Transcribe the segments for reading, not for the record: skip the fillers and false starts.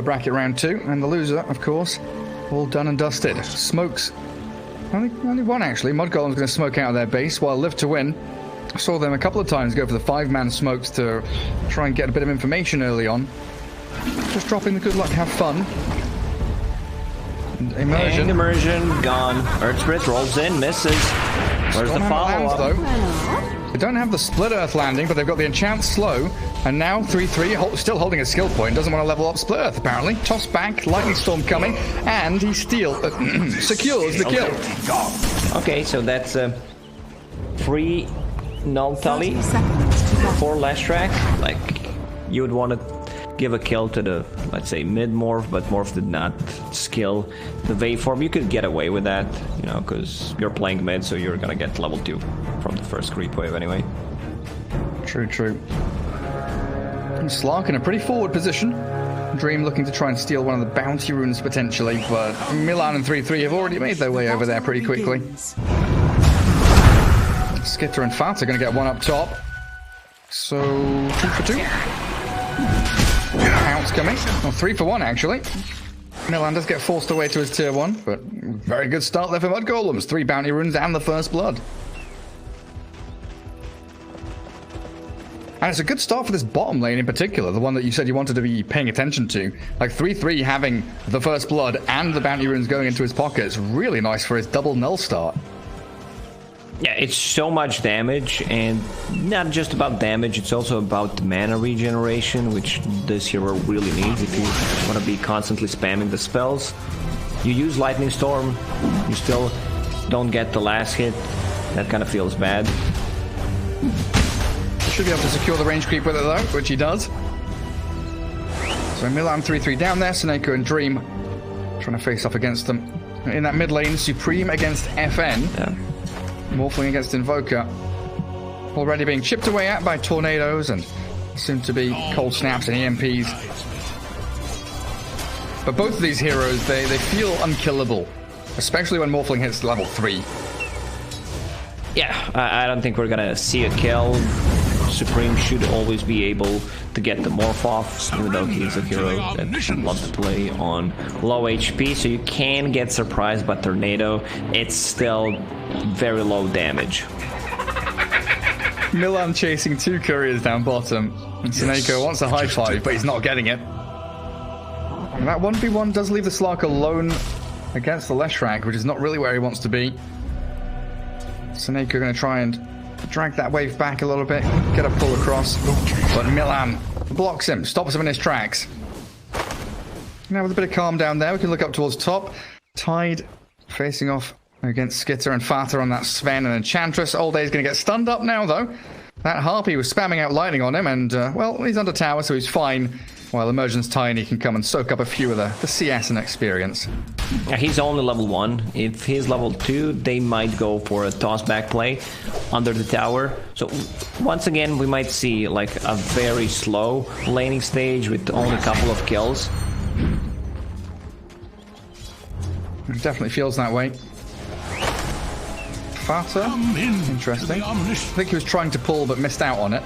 Bracket round 2, and the loser, of course, all done and dusted. Smokes. Only one, actually. Mudgolem's going to smoke out of their base, while Live to Win. I saw them a couple of times go for the 5-man smokes to try and get a bit of information early on. Just dropping the good luck, have fun. And Immersion. And Immersion, gone. Earth Spirit rolls in, misses. Where's the follow-up? They don't have the Split Earth landing, but they've got the Enchant Slow. And now 3-3, still holding a skill point. Doesn't want to level up Split Earth, apparently. Toss back, Lightning Storm coming, and he secures the kill. Okay, so that's a free null tally for Leshrac. Like, you would want to give a kill to the, let's say, mid-morph, but morph did not skill the waveform. You could get away with that, you know, because you're playing mid, so you're gonna get level 2 from the first creep wave anyway. True. And Slark in a pretty forward position. Dream looking to try and steal one of the bounty runes potentially, but Milan and 3-3 have already made their way over there pretty quickly. Skitter and Fat are going to get one up top. So, 2 for 2. Out's coming. Well, 3 for 1, actually. Milan does get forced away to his tier 1, but very good start there for Mudgolems. 3 bounty runes and the first blood. And it's a good start for this bottom lane in particular, the one that you said you wanted to be paying attention to. Like 3-3 having the first blood and the bounty runes going into his pockets. Really nice for his double null start. Yeah, it's so much damage, and not just about damage, it's also about mana regeneration, which this hero really needs if you want to be constantly spamming the spells. You use Lightning Storm, you still don't get the last hit. That kind of feels bad. Should be able to secure the range creep with it though, which he does. So Milan 3-3 down there, Seneko and Dream trying to face off against them. In that mid lane, Supreme against FN. Yeah. Morphling against Invoker. Already being chipped away at by tornadoes and soon to be cold snaps and EMPs. But both of these heroes, they feel unkillable. Especially when Morphling hits level 3. Yeah, I don't think we're gonna see a kill. Supreme should always be able to get the morph off, even though he's a hero that loves to play on low HP, so you can get surprised by Tornado. It's still very low damage. Milan chasing 2 couriers down bottom, and Seneko wants a high five, but he's not getting it. And that 1v1 does leave the Slark alone against the Leshrac, which is not really where he wants to be. Seneko going to try and drag that wave back a little bit, get a pull across, but Milan blocks him, stops him in his tracks. Now with a bit of calm down there, we can look up towards top. Tide facing off against Skitter and Fata on that Sven and Enchantress. All Day's going to get stunned up now, though. That Harpy was spamming out lightning on him, and, well, he's under tower, so he's fine. While Immersion's Tiny can come and soak up a few of the CS and experience. Yeah, he's only level 1. If he's level 2, they might go for a toss-back play under the tower. So, once again, we might see, like, a very slow laning stage with only a couple of kills. It definitely feels that way. Fata, interesting. I think he was trying to pull but missed out on it.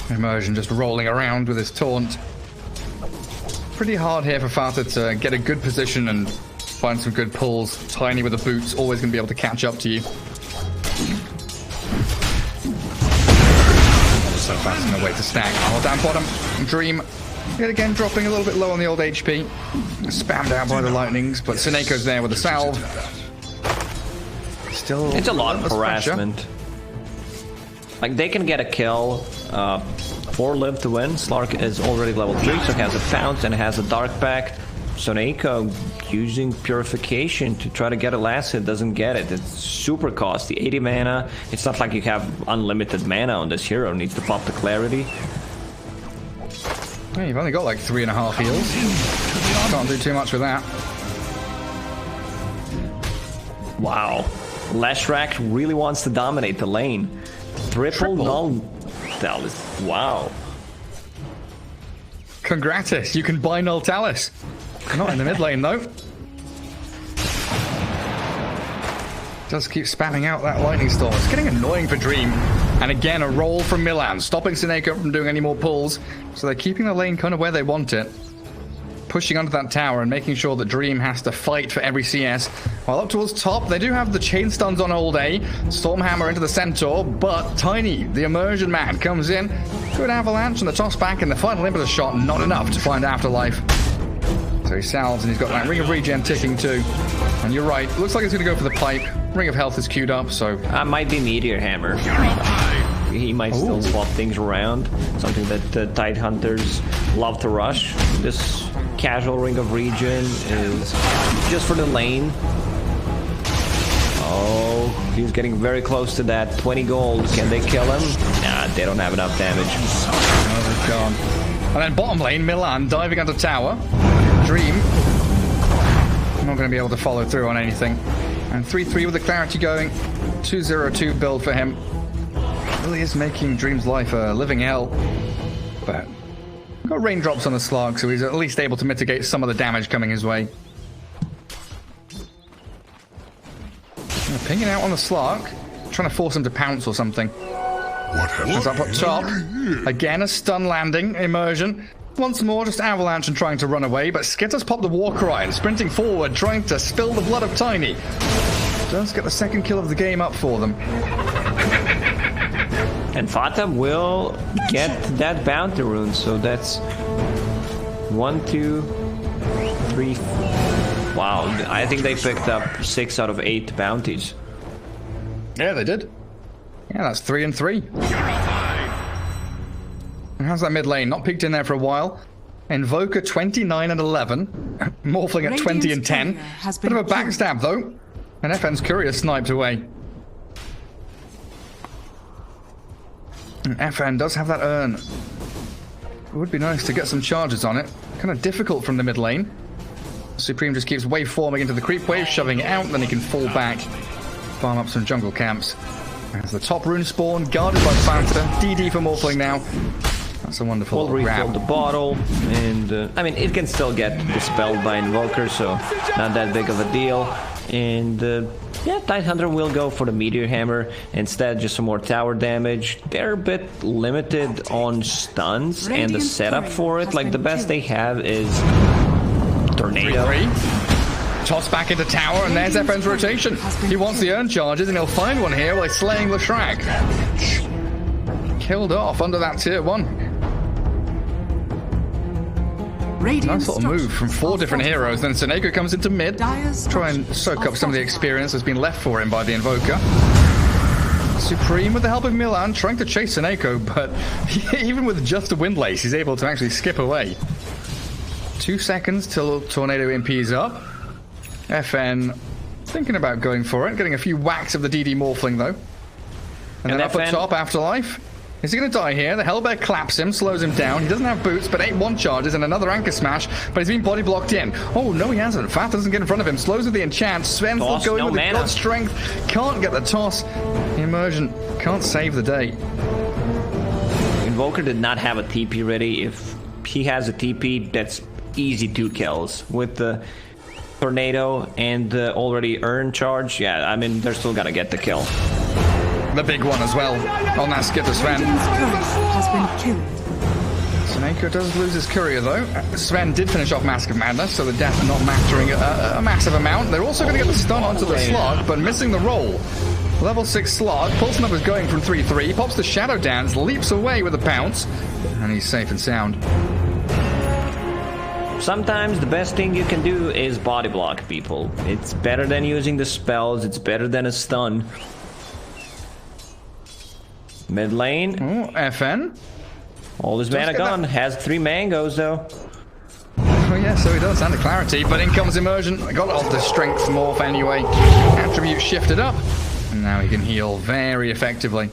Immersion just rolling around with his taunt. Pretty hard here for Fata to get a good position and find some good pulls. Tiny with the boots, always going to be able to catch up to you. So fast in the way to stack. Oh, down bottom. Dream, yet again dropping a little bit low on the old HP. Spammed out by the lightnings, but Seneco's there with a salve. Still, it's a lot of harassment. Like, they can get a kill for Live to Win. Slark is already level 3, so he has a Pounce and has a Dark Pact. Seneko using Purification to try to get a last hit, doesn't get it. It's super costly, 80 mana. It's not like you have unlimited mana on this hero. Needs to pop the Clarity. Yeah, you've only got like 3.5 heals. Can't do too much with that. Wow. Leshrac really wants to dominate the lane. Triple null. Wow. Congratis, you can buy Null Talus. Not in the mid lane though. Does keep spamming out that lightning storm. It's getting annoying for Dream. And again, a roll from Milan, stopping Seneko from doing any more pulls. So they're keeping the lane kind of where they want it. Pushing onto that tower and making sure that Dream has to fight for every CS. While up towards top, they do have the chain stuns on all day. Stormhammer into the Centaur, but Tiny, the immersion man, comes in. Good avalanche and the toss back and the final impetus shot, not enough to find Afterlife. So he salves and he's got that Ring of Regen ticking too. And you're right, looks like it's going to go for the pipe. Ring of Health is queued up, so... might be Meteor Hammer. He might still swap things around. Something that Tide Hunters love to rush. This casual Ring of Regen is just for the lane. Oh, he's getting very close to that. 20 gold. Can they kill him? Nah, they don't have enough damage. Oh, they're gone. And then bottom lane, Milan diving under tower. Dream. I'm not going to be able to follow through on anything. And 3-3 with the clarity going. 2-0-2 build for him. Really is making Dream's life a living hell. But got raindrops on the Slug, so he's at least able to mitigate some of the damage coming his way. Pinging out on the Slug, trying to force him to pounce or something. What happened? Up top. Again, a stun landing, immersion. Once more, just avalanche and trying to run away, but Skitter's popped the war cry and sprinting forward, trying to spill the blood of Tiny. Does get the second kill of the game up for them. And Fata will get that bounty rune, so that's 1, 2, 3. Wow, I think they picked up 6 out of 8 bounties. Yeah, they did. Yeah, that's 3 and 3. And how's that mid lane? Not peeked in there for a while. Invoker 29 and 11. Morphling at 20 and 10. Bit of a backstab though. And FN's Courier sniped away. And FN does have that urn. It would be nice to get some charges on it. Kind of difficult from the mid lane. Supreme just keeps waveforming into the creep wave, shoving it out, then he can fall back. Farm up some jungle camps. As the top rune spawn, guarded by Fanta. DD for Morphling now. That's a wonderful We'll refill grab. the bottle, and I mean, it can still get dispelled by Invoker, so not that big of a deal. And yeah, Tidehunter will go for the Meteor Hammer instead, just some more tower damage. They're a bit limited on stuns and the setup for it. Like, the best they have is Tornado. 3-3. Toss back into tower, and there's FN's rotation. He wants the urn charges, and he'll find one here by slaying Leshrac. Killed off under that tier 1. Nice little move from 4 different heroes. Then Seneko comes into mid. Try and soak up some of the experience that's been left for him by the Invoker. Supreme, with the help of Milan, trying to chase Seneko, but even with just a Windlace, he's able to actually skip away. 2 seconds till Tornado impedes up. FN thinking about going for it, getting a few whacks of the DD Morphling though. And then up at top, Afterlife. Is he going to die here? The Hellbear claps him, slows him down. He doesn't have boots, but 8-1 charges and another anchor smash, but he's been body blocked in. Oh, no, he hasn't. Fat doesn't get in front of him. Slows with the enchant. Sven still going with the god strength. Can't get the toss. The immersion can't save the day. Invoker did not have a TP ready. If he has a TP, that's easy 2 kills. With the Tornado and the already earned charge, yeah, I mean, they're still gonna get the kill. The big one as well on that Skitter Sven. Has been killed. Seneko does lose his courier though. Sven did finish off Mask of Madness, so the death not mattering a massive amount. They're also going to get the stun onto the Slug, but missing the roll. Level 6 Slug. Pulse numbers going from 3-3. Pops the Shadow Dance, leaps away with a pounce, and he's safe and sound. Sometimes the best thing you can do is body block people. It's better than using the spells. It's better than a stun. Mid lane. Oh, FN. All his mana gone. Has 3 mangoes though. Oh yeah, so he does. And the clarity, but in comes Immersion. Got it off the strength morph anyway. Attribute shifted up. And now he can heal very effectively.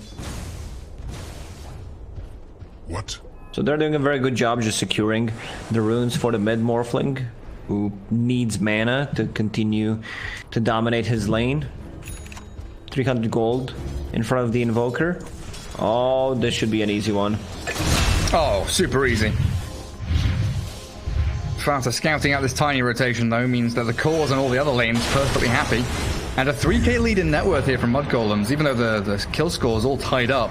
What? So they're doing a very good job just securing the runes for the mid Morphling, who needs mana to continue to dominate his lane. 300 gold in front of the Invoker. Oh, this should be an easy one. Oh, super easy. Fata scouting out this tiny rotation, though, means that the cores and all the other lanes perfectly happy. And a 3k lead in net worth here from Mudgolems, even though the kill score is all tied up.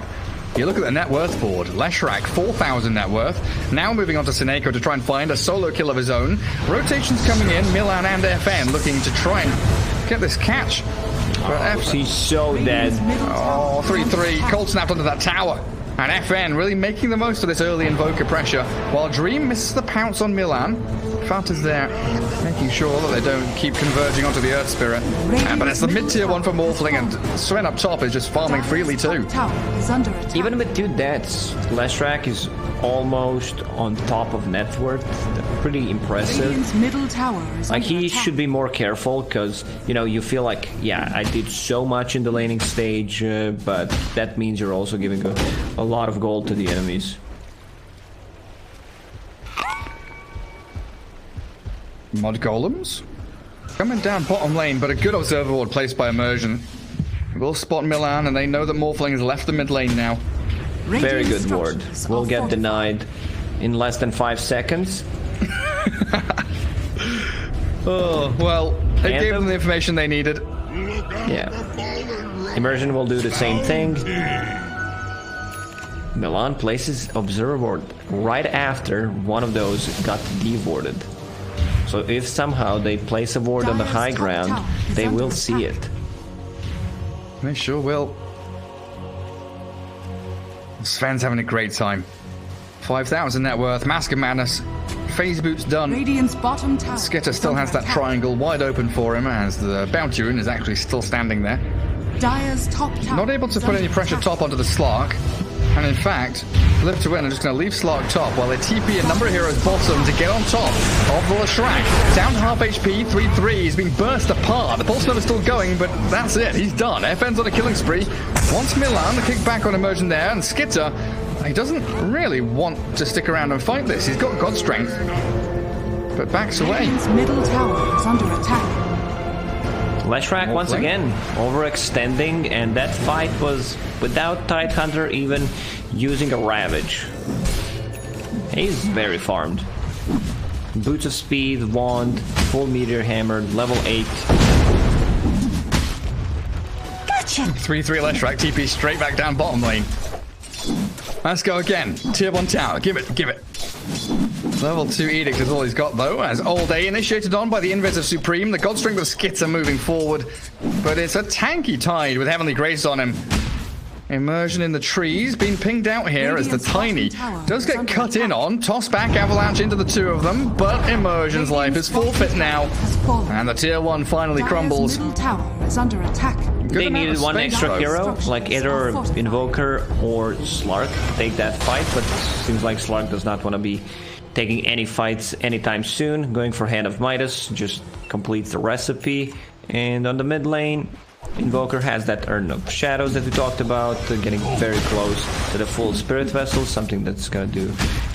You look at the net worth board. Leshrac, 4,000 net worth. Now moving on to Sineko to try and find a solo kill of his own. Rotations coming in. Milan and FN looking to try and get this catch. But He's so dead. Oh, 3-3. Cold snapped onto that tower. And FN really making the most of this early Invoker pressure. While Dream misses the pounce on Milan. Fat is there, making sure that they don't keep converging onto the Earth Spirit. But it's the mid-tier one for Morphling, and Sven up top is just farming freely too. Even with 2 deaths, Leshrac is almost on top of net worth. Pretty impressive. Middle tower is like, he should be more careful, because, you know, you feel like, yeah, I did so much in the laning stage, but that means you're also giving a lot of gold to the enemies. Mudgolems coming down bottom lane, but a good observer ward placed by Immersion. We'll spot Milan, and they know that Morphling has left the mid lane now. Very good ward. Will get denied in less than 5 seconds. Oh, well, they gave them the information they needed. Yeah. Immersion will do the same thing. Milan places observer ward right after one of those got devorded. So if somehow they place a ward on the high ground, they will see it. They sure will. Sven's having a great time. 5,000 net worth, Mask of Madness, Phase Boot's done. Radiant's bottom tower. Skitter still has that triangle wide open for him, as the Bounty Rune is actually still standing there. Dire's top tower. Not able to put any pressure top onto the Slark. And in fact, Live to Win are just going to leave Slark top while they TP a number of heroes bottom to get on top of the Leshrac. Down to half HP, 3-3. He's being burst apart. The Pulse Nova's still going, but that's it. He's done. FN's on a killing spree. Wants Milan, the kick back on Immersion there, and Skitter, he doesn't really want to stick around and fight this. He's got God Strength, but backs away. Radiant's middle tower is under attack. Leshrac once again overextending, and that fight was without Tidehunter even using a Ravage. He's very farmed. Boots of Speed, Wand, full Meteor Hammer, level 8. Gotcha! 3-3 Leshrac, TP straight back down bottom lane. Let's go again. Tier 1 tower, give it, give it. Level 2 Edict is all he's got though, as All Day initiated on by the Invis of Supreme. The God Strength of Skitter moving forward, but it's a tanky Tide with Heavenly Grace on him. Immersion in the trees, being pinged out here as the Tiny does get cut in on. Toss back Avalanche into the 2 of them, but Immersion's life is forfeit now. And the Tier 1 finally crumbles. Middle tower is under attack. They needed one extra hero, like either Invoker or Slark, to take that fight, but seems like Slark does not want to be taking any fights anytime soon. Going for Hand of Midas just completes the recipe. And on the mid lane, Invoker has that Urn of Shadows that we talked about, getting very close to the full Spirit Vessel, something that's going to do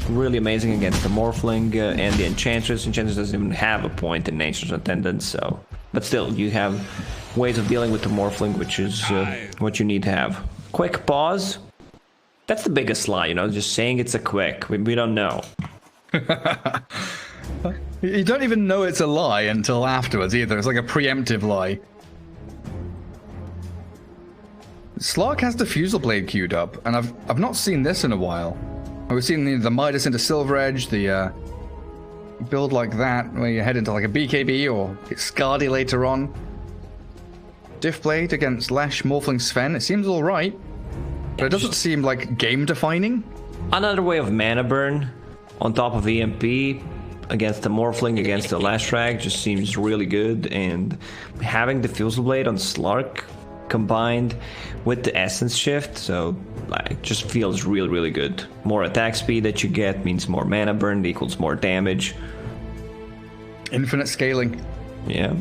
really amazing against the Morphling and the Enchantress. Enchantress doesn't even have a point in Nature's Attendance, so... But still, you have ways of dealing with the Morphling, which is what you need to have. Quick pause. That's the biggest lie, you know, just saying it's a quick. We don't know. You don't even know it's a lie until afterwards either. It's like a preemptive lie. Slark has Diffusal Blade queued up, and I've not seen this in a while. We've seen the Midas into Silver Edge, the build like that, where you head into like a BKB or get Scardy later on. Diff Blade against Lesh, Morphling Sven, it seems alright, but it doesn't seem like game-defining. Another way of mana burn on top of EMP against the Morphling, against the Leshrac, just seems really good, and having the Diffusal Blade on Slark combined with the Essence Shift, so like, just feels really, really good. More attack speed that you get means more mana burn equals more damage. Infinite scaling. Yeah.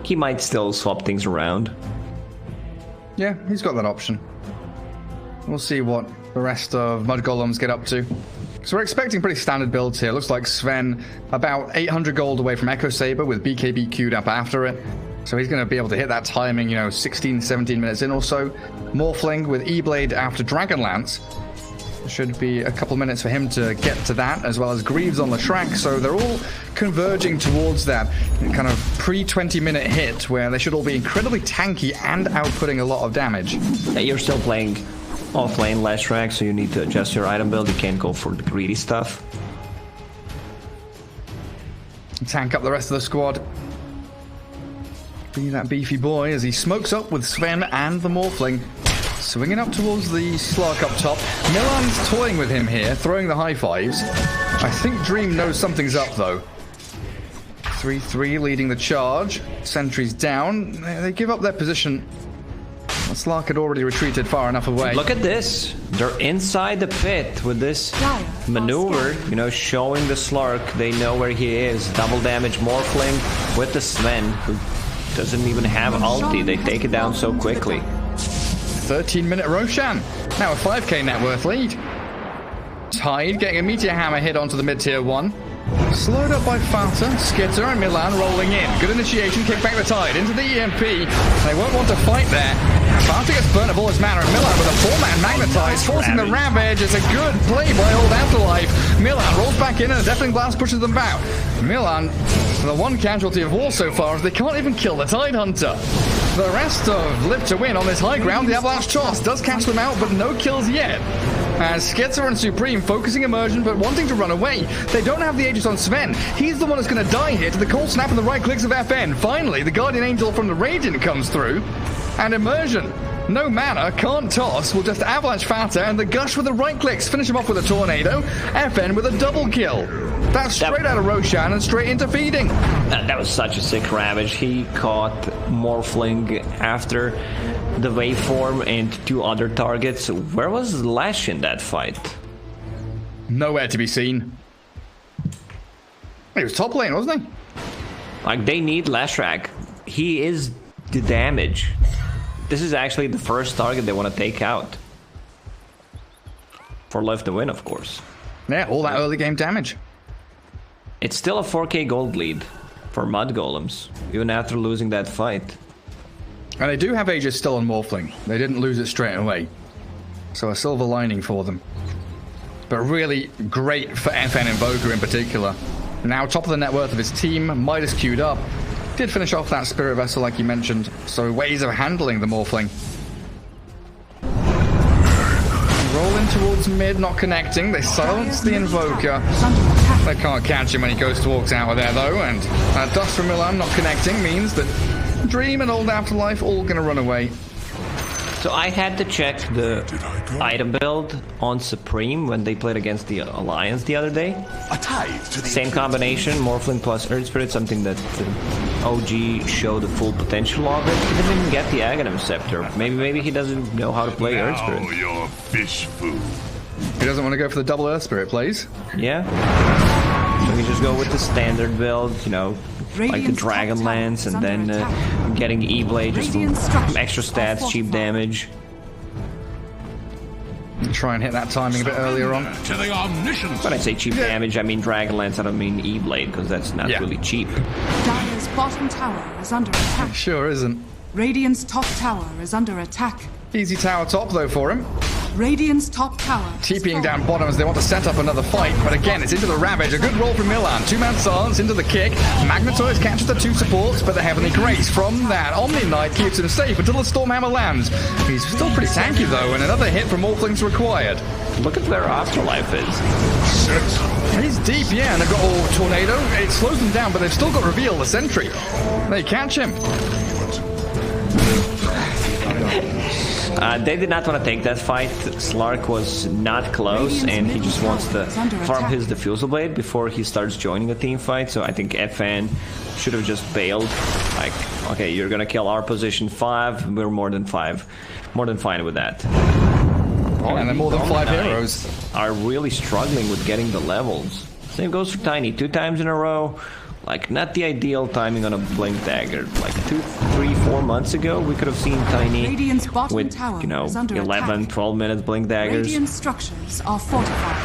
He might still swap things around. Yeah, he's got that option. We'll see what the rest of Mudgolems get up to. So we're expecting pretty standard builds here. Looks like Sven about 800 gold away from Echo Saber with BKB queued up after it. So he's going to be able to hit that timing, you know, 16, 17 minutes in or so. Morphling with E-Blade after Dragonlance. Should be a couple minutes for him to get to that, as well as Greaves on the track. So they're all converging towards that kind of pre-20-minute hit where they should all be incredibly tanky and outputting a lot of damage. Yeah, you're still playing off-lane Leshrac, so you need to adjust your item build. You can't go for the greedy stuff. Tank up the rest of the squad. Be that beefy boy as he smokes up with Sven and the Morphling. Swinging up towards the Slark up top. Milan's toying with him here, throwing the high fives. I think Dream knows something's up, though. 3-3 leading the charge. Sentries down. They give up their position. Slark had already retreated far enough away. Look at this. They're inside the pit with this maneuver, you know, showing the Slark. They know where he is. Double damage Morphling with the Sven, who doesn't even have ulti. They take it down so quickly. 13-minute Roshan. Now a 5k net worth lead. Tide getting a Meteor Hammer hit onto the mid-tier 1. Slowed up by Fata, Skitter, and Milan rolling in. Good initiation, kick back the Tide into the EMP. They won't want to fight there. Fata gets burnt of all his mana, and Milan with a 4-man magnetize, forcing the Ravage. It's a good play by Old Afterlife. Milan rolls back in, and a Deafening Blast pushes them out. Milan, the one casualty of war so far, is they can't even kill the Tide Hunter. The rest of Live to Win on this high ground. The Avalanche Toss does catch them out, but no kills yet. As Skitter and Supreme focusing immersion, but wanting to run away. They don't have the Aegis on Sven. He's the one that's going to die here to the cold snap and the right clicks of FN. Finally, the Guardian Angel from the Radiant comes through. And immersion. No mana, can't toss. Will just Avalanche Fata, and the Gush with the right clicks. Finish him off with a Tornado. FN with a double kill. That's straight out of Roshan and straight into feeding. That was such a sick Ravage. He caught Morphling after the waveform and 2 other targets. Where was Lash in that fight? Nowhere to be seen. He was top lane, wasn't he? Like, they need Leshrac. He is the damage. This is actually the first target they want to take out. For Live to Win, of course. Yeah, all that early game damage. It's still a 4k gold lead for Mudgolems, even after losing that fight. And they do have Aegis still on Morphling. They didn't lose it straight away. So a silver lining for them. But really great for FN Invoker in particular. Now top of the net worth of his team, Midas queued up. Did finish off that Spirit Vessel like you mentioned. So ways of handling the Morphling. Rolling towards mid, not connecting. They silence the Invoker. They can't catch him when he goes to walks out of there though. And Dust from Milan not connecting means that Dream and Old Afterlife all going to run away. So I had to check the item build on Supreme when they played against the Alliance the other day. Same combination, Morphling plus Earth Spirit, something that the OG showed the full potential of it. He didn't even get the Aghanim Scepter. Maybe he doesn't know how to play Earth Spirit. Your fish food. He doesn't want to go for the double Earth Spirit plays. Yeah. So we just go with the standard build, you know, like the Dragonlance, and then getting E-Blade just for extra stats, cheap damage. Try and hit that timing a bit earlier on. When I say cheap damage, I mean Dragonlance, I don't mean E-Blade, because that's not really cheap. Dire's bottom tower is under attack. Sure isn't. Radiant's top tower is under attack. Easy tower top though for him. Radiant's top tower. TPing down bottom as they want to set up another fight, but again it's into the Ravage. A good roll from Milan. 2-man silence into the kick. Magnetoids catches the 2 supports, but the Heavenly Grace from that Omni Knight keeps him safe until the Stormhammer lands. He's still pretty tanky though, and another hit from Morphling's required. Look at where Afterlife is. He's deep, yeah, and they've got Tornado. It slows them down, but they've still got Reveal, the sentry. They catch him. They did not want to take that fight. Slark was not close, and he just wants to farm his Diffusal Blade before he starts joining the team fight. So I think FN should have just bailed. Like, okay, you're gonna kill our position 5. We're more than fine with that. Oh, and then more than 5 heroes are really struggling with getting the levels. Same goes for Tiny. 2 times in a row. Like, not the ideal timing on a Blink Dagger. Like 2, 3, 4 months ago, we could have seen Tiny with, you know, 11, 12 minutes Blink Daggers. Radiant structures are fortified.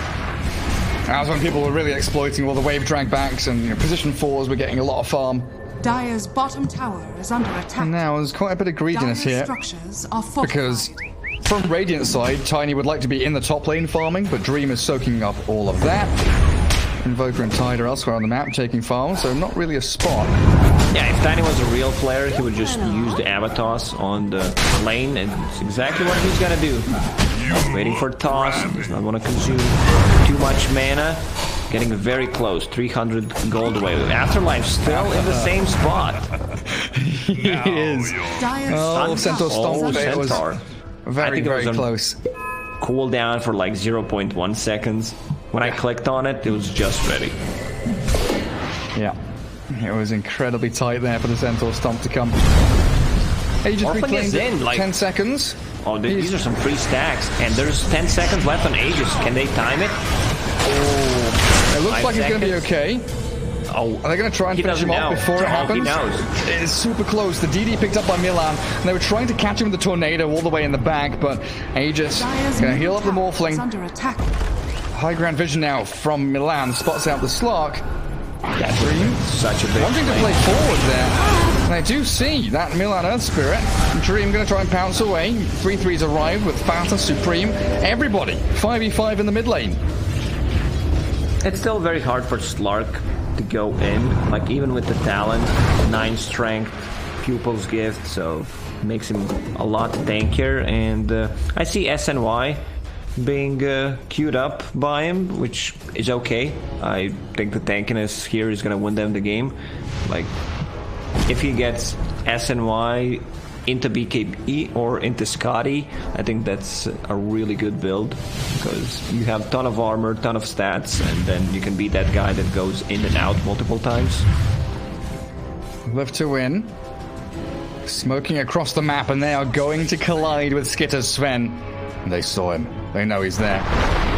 That was when people were really exploiting all the wave drag backs, and position 4s were getting a lot of farm. Dire's bottom tower is under attack. And now there's quite a bit of greediness here. Structures are because from Radiant's side, Tiny would like to be in the top lane farming, but Dream is soaking up all of that. Invoker and Tide are elsewhere on the map taking farms, so not really a spot. Yeah, if Tiny was a real player, he would just use the avatars on the lane, and it's exactly what he's gonna do. Waiting for toss, does not want to consume too much mana. Getting very close, 300 gold away. Afterlife still in the same spot. He is. Oh, Centaur Stomp. It was very, very close. Cooldown for like 0.1 seconds. When I clicked on it, it was just ready. Yeah. It was incredibly tight there for the Centaur Stomp to come. Aegis reclaimed in, like 10 seconds. Oh, these are some free stacks. And there's 10 seconds left on Aegis. Can they time it? Oh, it looks like he's going to be okay. Oh, are they going to try and finish him off before it happens? He knows. It is super close. The DD picked up by Milan, and they were trying to catch him with the tornado all the way in the back, but Aegis going to heal up the Morphling. Under attack. High ground vision now from Milan, spots out the Slark. Yeah, Dream, such a big wanting to play forward there. And I do see that Milan Earth Spirit. Dream going to try and pounce away. 3-3's arrived with Fata, Supreme, everybody. 5v5 in the mid lane. It's still very hard for Slark to go in, like even with the talent, 9 strength, Pupil's Gift, so makes him a lot tankier. And I see SNY being queued up by him, which is okay. I think the tankiness here is gonna win them the game. Like, if he gets SNY into BKB or into Scotty, I think that's a really good build, because you have ton of armor, ton of stats, and then you can be that guy that goes in and out multiple times. Live to win. Smoking across the map, and they are going to collide with Skitter's Sven. They saw him. They know he's there.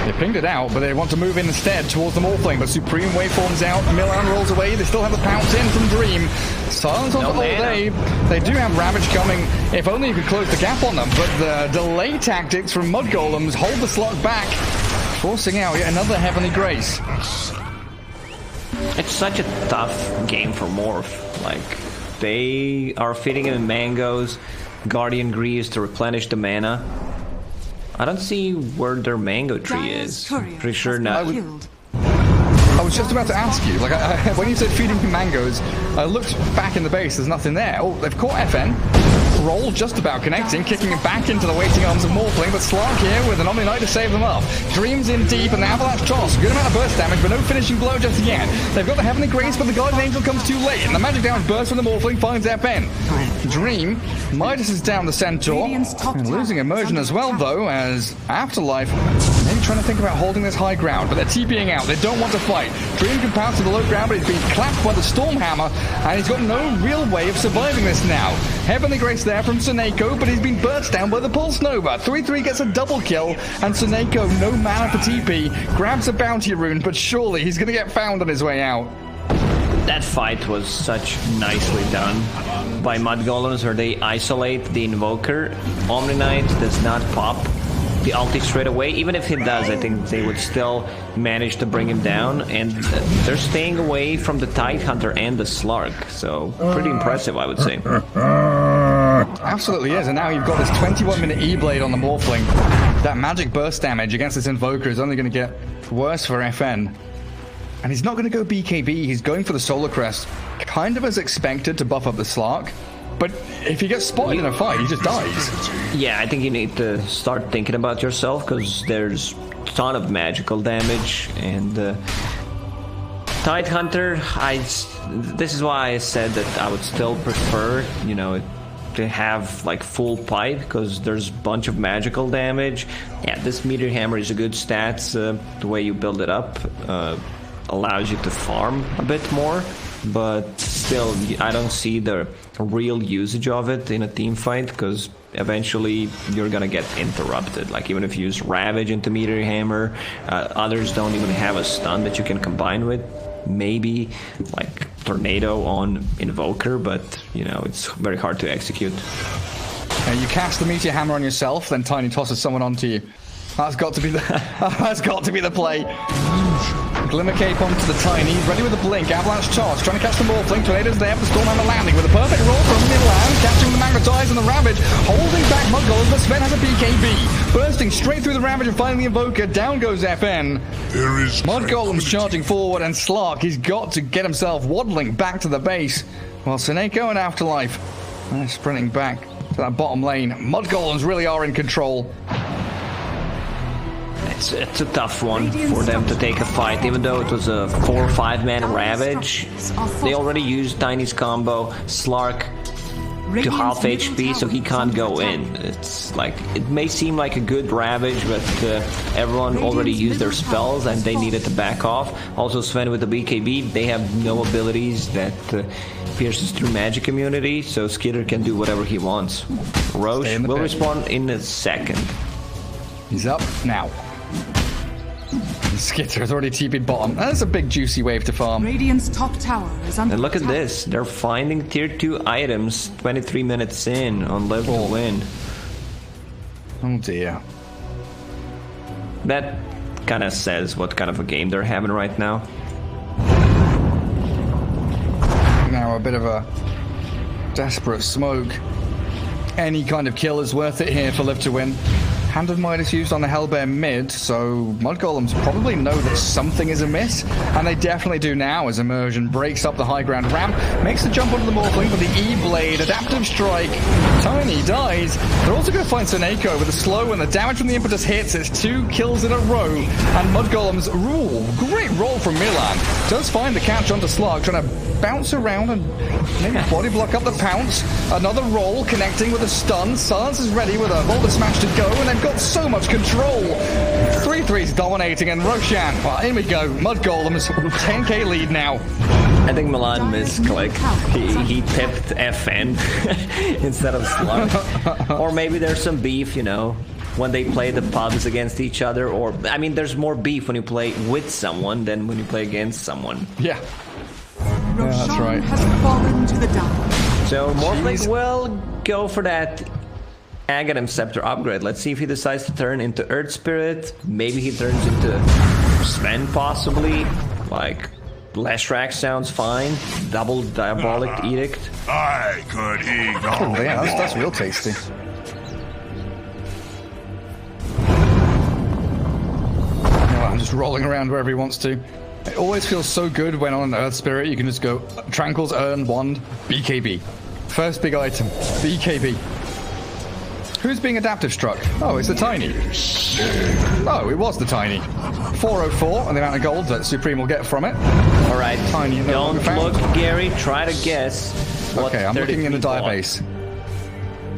They pinged it out, but they want to move in instead towards the Morphling. But Supreme waveforms out. Milan rolls away. They still have the pounce in from Dream. Silence on the whole day. They do have Ravage coming. If only you could close the gap on them. But the delay tactics from Mudgolems hold the slot back, forcing out yet another Heavenly Grace. It's such a tough game for Morph. Like, they are feeding him Mangoes, Guardian Greaves to replenish the mana. I don't see where their mango tree is. Pretty sure not. I was just about to ask you, like, when you said feeding him mangoes, I looked back in the base, there's nothing there. Oh, they've caught FN. Roll just about connecting, kicking it back into the waiting arms of Morphling, but Slark here with an Omni Knight to save them up. Dreams in deep, and the Avalanche toss. Good amount of burst damage, but no finishing blow just yet. They've got the Heavenly Grace, but the Guardian Angel comes too late, and the magic damage burst from the Morphling finds FN. Dream, Midas is down the Centaur, and losing immersion as well, though, as Afterlife maybe trying to think about holding this high ground, but they're TPing out. They don't want to fight. Dream can pounce to the low ground, but he's being clapped by the Stormhammer, and he's got no real way of surviving this now. Heavenly Grace there from Suneko, but he's been burst down by the Pulse Nova. 3-3 gets a double kill, and Suneko, no mana for TP, grabs a bounty rune, but surely he's going to get found on his way out. That fight was such nicely done by Mudgolems, where they isolate the Invoker. Omni Knight does not pop the ulti straight away. Even if he does, I think they would still manage to bring him down, and they're staying away from the Tidehunter and the Slark, so pretty impressive, I would say. Absolutely is, and now you've got this 21-minute E-Blade on the Morphling. That magic burst damage against this Invoker is only going to get worse for FN. And he's not going to go BKB, he's going for the Solar Crest, kind of as expected to buff up the Slark. But if he gets spotted in a fight, he just dies. Yeah, I think you need to start thinking about yourself, because there's a ton of magical damage, and Tidehunter, this is why I said that I would still prefer, you know, to have like full pipe, because there's a bunch of magical damage. Yeah, this Meteor Hammer is a good stats, the way you build it up allows you to farm a bit more, but still I don't see the real usage of it in a team fight, because eventually you're gonna get interrupted. Like, even if you use Ravage into Meteor Hammer, others don't even have a stun that you can combine with. Maybe like Tornado on Invoker, but you know, it's very hard to execute. You cast the Meteor Hammer on yourself, then Tiny tosses someone onto you. That's got to be the that's got to be the play. Glimmer Cape onto the Tiny. He's ready with a blink. Avalanche charge. Trying to catch the Morphling. Tornado's there. The Stormhammer landing with a perfect roll from Milan. Catching the Magnetize and the Ravage. Holding back Mudgolem, but Sven has a BKB. Bursting straight through the Ravage and finding the Invoker. Down goes FN. There is Mudgolem's charging forward, and Slark, he's got to get himself waddling back to the base. While Seneko and Afterlife are sprinting back to that bottom lane. Mudgolems really are in control. It's a tough one for them to take a fight, even though it was a 4 or 5 man Ravage. They already used Tiny's combo, Slark to half HP, so he can't go in. It's like, it may seem like a good Ravage, but everyone already used their spells and they needed to back off. Also Sven with the BKB, they have no abilities that pierces through magic immunity, so Skitter can do whatever he wants. Roche will respawn in a second. He's up now. Skitter has already TP'd bottom. That's a big juicy wave to farm. Radiant's top tower is under And look at attack. this, they're finding tier 2 items 23 minutes in on Live to Win. Oh dear. That kind of says what kind of a game they're having right now. Now a bit of a desperate smoke. Any kind of kill is worth it here for Live to Win. Hand of Midas used on the Hellbear mid, so Mudgolems probably know that something is amiss, and they definitely do now as Immersion breaks up the high ground ramp, makes the jump onto the Morphling with the E-Blade, Adaptive Strike, Tiny dies. They're also going to find Seneko with a slow, and the damage from the Impetus hits. It's 2 kills in a row, and Mudgolems rule. Great roll from Milan. Does find the catch onto Slark, trying to bounce around and maybe body block up the pounce. Another roll connecting with a stun. Silence is ready with a Boulder Smash to go, and they've got so much control. 3-3's dominating, and Roshan, well, here we go. Mudgolems, 10k lead now. I think Milan misclicked. He tipped FN instead of Slark. Or maybe there's some beef, you know, when they play the pubs against each other. Or, I mean, there's more beef when you play with someone than when you play against someone. Yeah. Roshan that's right. has fallen to the dark. So Morphling will go for that Aghanim Scepter upgrade. Let's see if he decides to turn into Earth Spirit. Maybe he turns into Sven, possibly. Like, Leshrac sounds fine. Double Diabolic Edict. I could eat Oh, yeah, that's real tasty. I'm just rolling around wherever he wants to. It always feels so good when on an Earth Spirit you can just go Tranquil's Urn, Wand, BKB. First big item, BKB. Who's being adaptive struck? Oh, it's the Tiny. Oh, it was the Tiny. 404 and the amount of gold that Supreme will get from it. All right, Tiny. don't look, Gary. Try to guess. What Okay, I'm looking in the bought. database.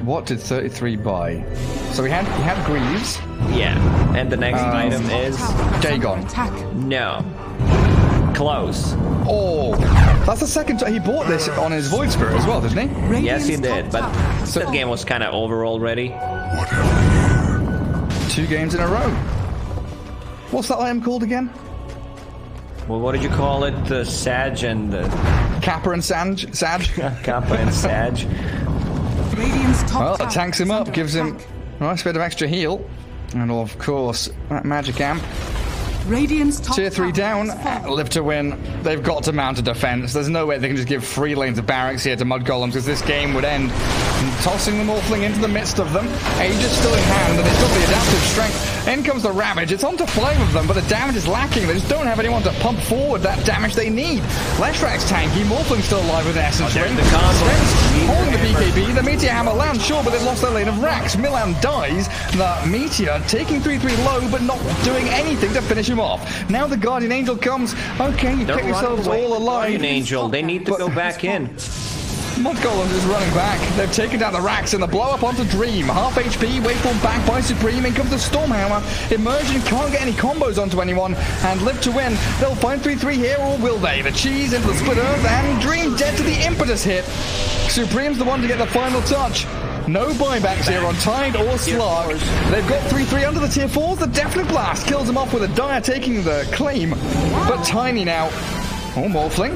What did 33 buy? So he had Greaves. Yeah, and the next item is Dagon. Attack. no. Close. Oh, that's the second time he bought this on his Void Spirit as well, didn't he? Yes, he Radiant's did, top but tower. that game was kind of over already. What have 2 games in a row. What's that item called again? Well, what did you call it? The Sag and the Kappa and Sag? Kappa and Sag. Radiant's top Well, tower it tanks is him up, under gives him attack. a nice bit of extra heal. And of course, that magic amp. Radiant's top Tier 3 tower down, has fallen. Live to Win. They've got to mount a defense. There's no way they can just give 3 lanes of barracks here to Mudgolems, because this game would end tossing the Morphling into the midst of them. Aegis still in hand, and they've got the adaptive strength. In comes the Ravage. It's on to play with them, but the damage is lacking. They just don't have anyone to pump forward that damage they need. Leshrac's tanky. Morphling's still alive with Essence there's Ring. the combo. Sven's holding the BKB. The Meteor Hammer lands, sure, but they've lost their lane of Rax. Milan dies. The Meteor taking 3-3 low, but not doing anything to finish him off. Now the Guardian Angel comes. Okay, you They're pick yourselves running away all with alive. Guardian Angel. They need to go back in. Mudgolems is running back. They've taken down the Rax and the blow up onto Dream. Half HP, waveform back by Supreme. In comes the Stormhammer. Immersion can't get any combos onto anyone. And Live to Win. They'll find 3-3 here, or will they? The Cheese into the Split Earth, and Dream dead to the Impetus hit. Supreme's the one to get the final touch. No buybacks here on Tide or Slark. They've got 3-3 under the tier 4s. The Definite Blast kills them off with a Dire taking the claim. But Tiny now. Oh, Morphling.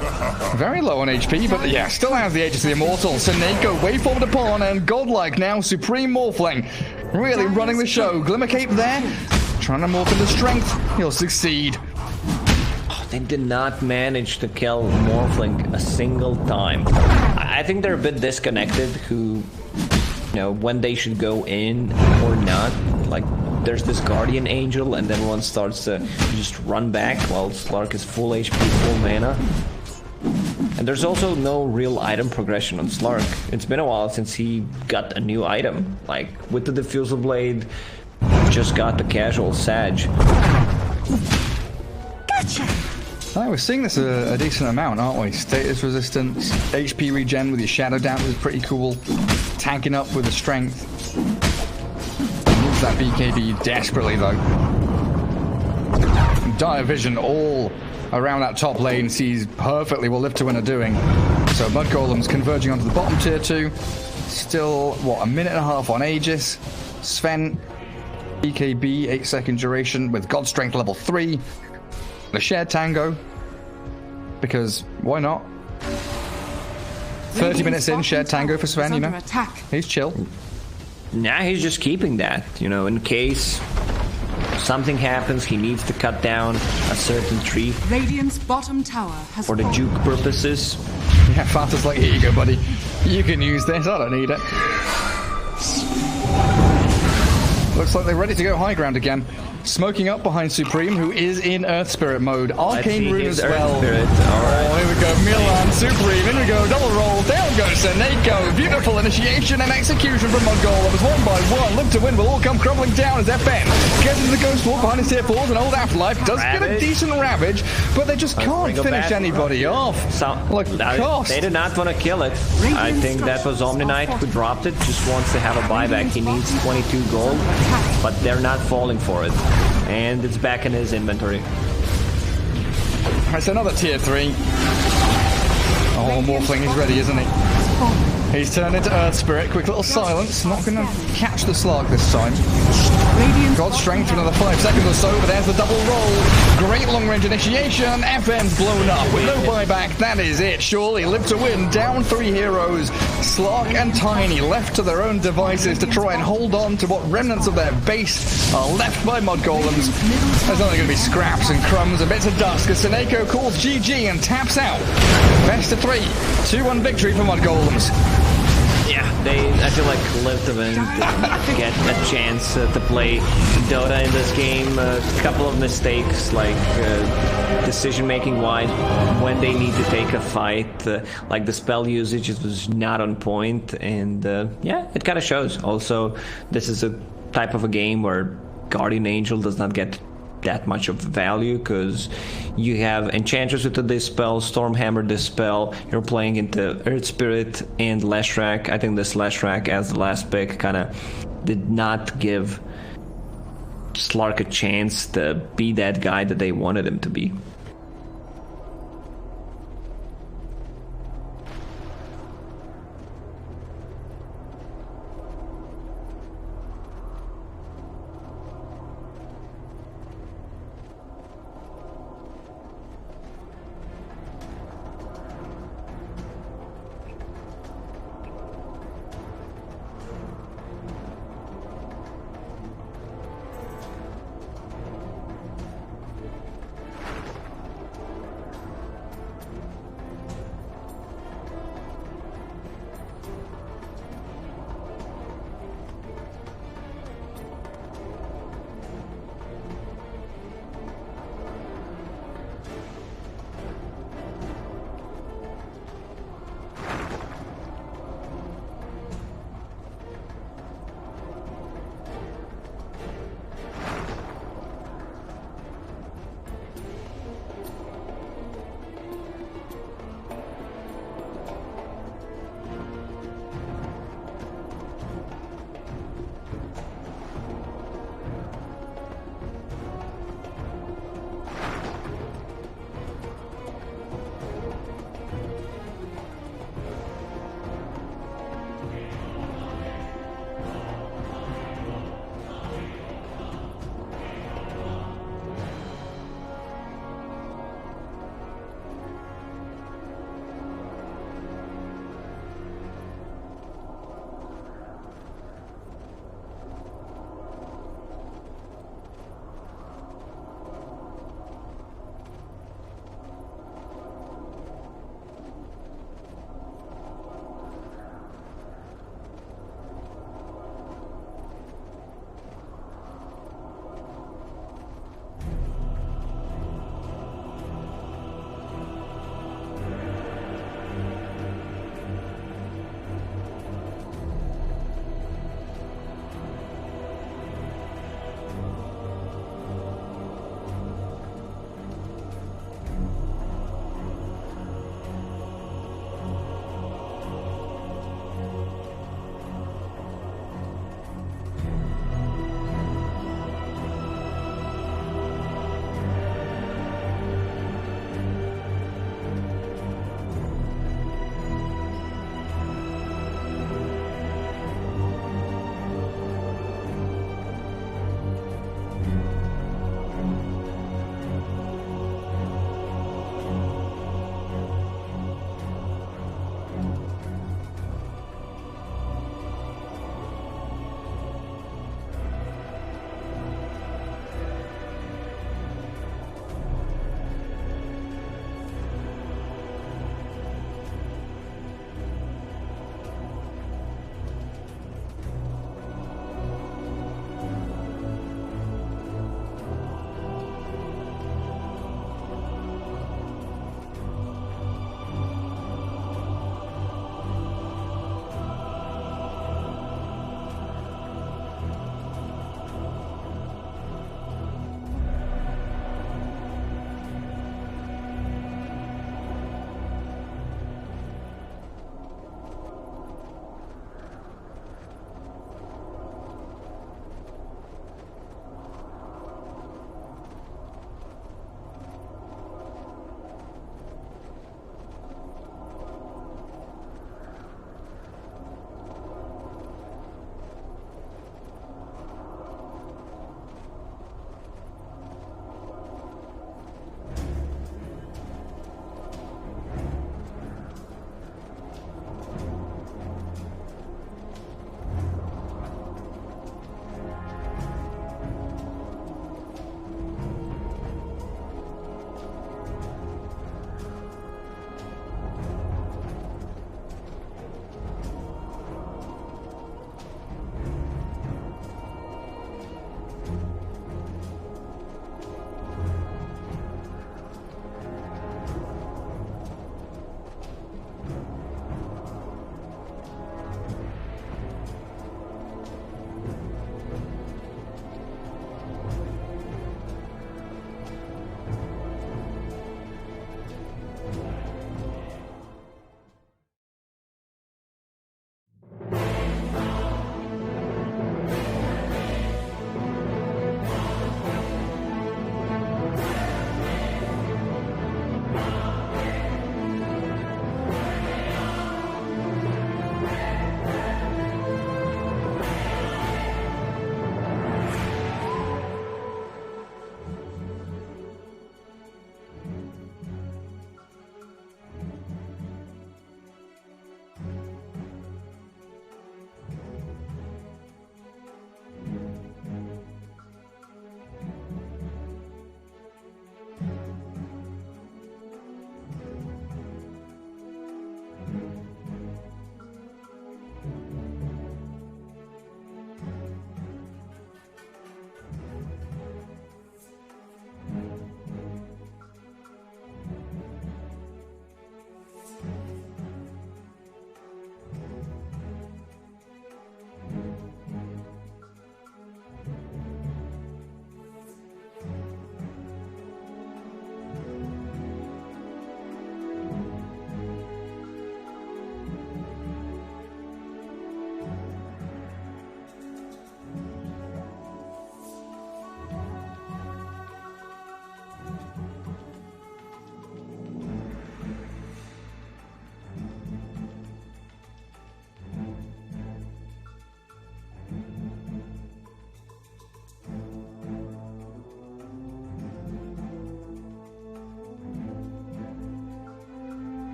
Very low on HP, but yeah, still has the Aegis of the Immortal. Seneko way forward upon, and Godlike now, Supreme Morphling. Really running the show. Glimmer Cape there. Trying to morph into strength. He'll succeed. They did not manage to kill Morphling a single time. I think they're a bit disconnected who, you know, when they should go in or not. Like, there's this Guardian Angel, and then one starts to just run back while Slark is full HP, full mana. And there's also no real item progression on Slark. It's been a while since he got a new item. Like, with the Diffusal Blade, just got the casual Sag. Gotcha. Oh, we're seeing this a decent amount, aren't we? Status resistance, HP regen with your Shadow Dance is pretty cool. Tanking up with the strength. Needs that BKB desperately, though. Dire Vision all around that top lane sees perfectly what Live to Win are doing. So Mudgolem's converging onto the bottom tier 2. Still, what, a minute and a half on Aegis. Sven, BKB, 8-second duration with God Strength level 3. The shared Tango, because why not? 30 minutes in, shared Tango for Sven, you know? He's chill. Nah, he's just keeping that, you know, in case something happens, he needs to cut down a certain tree. Radiant's bottom tower has for the juke purposes. Yeah, Fata's like, here you go, buddy. You can use this, I don't need it. Looks like they're ready to go high ground again. Smoking up behind Supreme, who is in Earth Spirit mode. Arcane Rune as well. Spirit. Oh, here we go. Milan, Supreme, in we go. Double roll. Down goes Seneko. Beautiful initiation and execution from Mudgolem. One by one. Live to Win will all come crumbling down as FN gets into the Ghost Walk behind his tier 4s. And Old Afterlife does get a decent Ravage, but they just can't finish anybody off. Look, cost. They did not want to kill it. I think that was Omni Knight who dropped it. Just wants to have a buyback. He needs 22 gold, but they're not falling for it. And it's back in his inventory. It's another tier 3. Oh, Morphling is ready, isn't he? He's turned into Earth Spirit. Quick little silence. Not going to catch the Slark this time. God Strength for another 5 seconds or so, but there's the double roll. Great long-range initiation. FN's blown up with no buyback. That is it. Surely Live to Win. Down 3 heroes. Slark and Tiny left to their own devices to try and hold on to what remnants of their base are left by Mudgolems. There's only going to be scraps and crumbs and bits of dust as Seneko calls GG and taps out. Best of 3. 2-1 victory for Mudgolems. Yeah, I feel like Live to Win didn't get a chance to play Dota in this game. A couple of mistakes, like decision-making wise, when they need to take a fight, like the spell usage was not on point, and yeah, it kind of shows. Also, this is a type of a game where Guardian Angel does not get that much of value because you have Enchantress with the Dispel, Stormhammer Dispel, you're playing into Earth Spirit and Leshrac. I think this Leshrac as the last pick kind of did not give Slark a chance to be that guy that they wanted him to be.